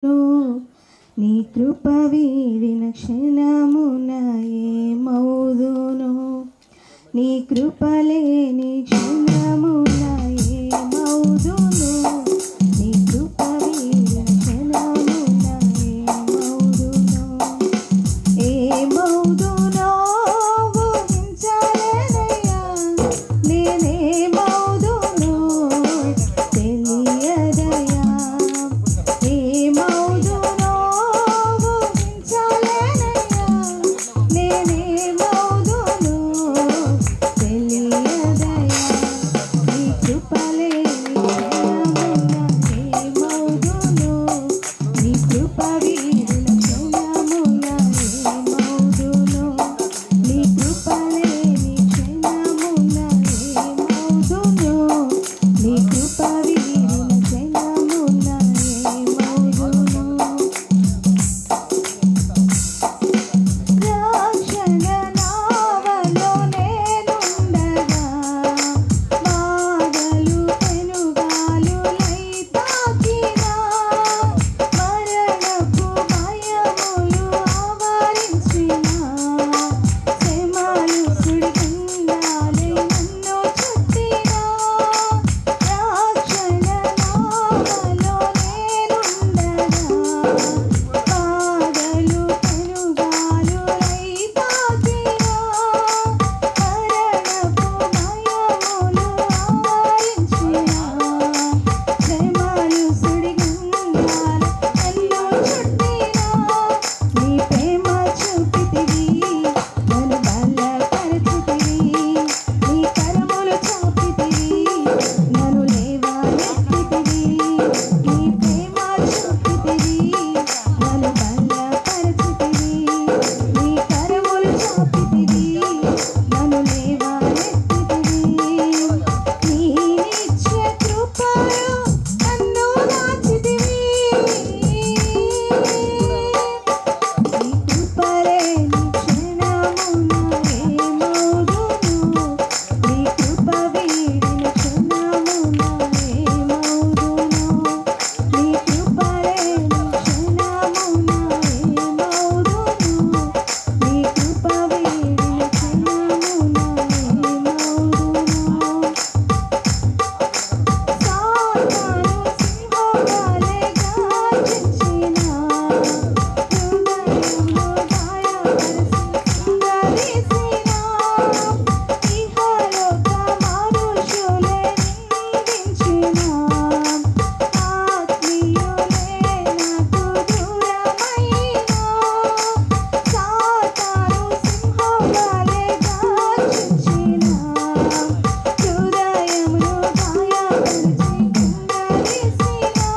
నీ కృప వీడిన క్షణమున ఏమౌదును నీ కృప లేని క్షణమున ఏమౌదును నీ కృప వీడిన క్షణమున ఏమౌదును ఊహించలేనయ్యా నేనేమౌదును తెలియదయ్యా ఏమౌదును ఊహించలేనయ్యా నేనేమౌదును తెలియదయ్యా నీ కృప లేని క్షణమున ఏమౌదును నీ కృప వీడిన క్షణమున ఏమౌదును నీ కృప లేని క్షణమున ఏమౌదును నీ కృప వీడిన క్షణమున ఏమౌదును రక్షణ నావలో నేనుండగా బాధలు పెనుగాలులై తాకినా మరణపు భయములు ఆవరించినా శ్రమలు సుడిగుండాలై నన్ను చుట్టినా రక్షణ నావలో నేనుండగా బాధలు పెనుగాలులై తాకినా మరణపు భయములు ఆవరించినా శ్రమలు సుడిగుండాలై నన్ను చుట్టినా నీ ప్రేమ చూపితివి నన్ను బలపరచితివి నీ కరములు చాపితివి నన్ను లేవనెత్తితివి నీ ప్రేమ చూపితివి నన్ను బలపరచితివి నీ కరములు చాపితివి నన్ను లేవనెత్తితివి నీ నిత్య కృపలో నన్ను దాచితివి నీ కృప లేని క్షణమున ఏమౌదును నీ కృప వీడిన క్షణమున ఏమౌదును నీ కృప లేని క్షణమున ఏమౌదును నీ కృప వీడిన క్షణమున ఏమౌదును సాతాను సింహవలె గర్జించినా హృదయము గాయపరచి సింగదీసినా ఇహలోక మనుషులే నిందించినా ఆత్మీయులే నాకు దూరమైనా సాతాను సింహవలె గర్జించినా హృదయమును గాయపరచి సింగదీసినా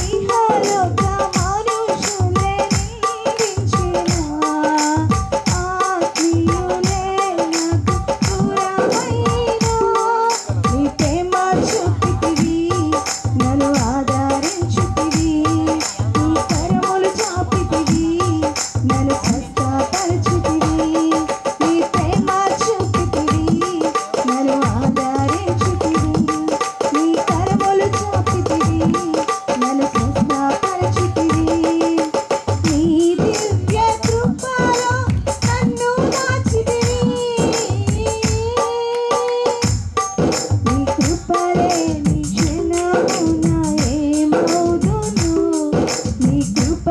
ఇహలోక మనుషులే నిందించినా ఆత్మీయులే నాకు దూరమైనా నీ ప్రేమ చూపితివి నన్ను ఆదరించుతివి నీ కరములు చాపితివి నన్ను స్వస్థపరచుతివి నీ ప్రేమ చూపితివి నన్ను ఆదరించుతివి నీ కరములు చాపితివి నన్ను స్వస్థపరచుతివి నీ దివ్య కృపలో నన్ను దాచితివి నీ కృప లేని క్షణమున ఏమౌదును నీ కృప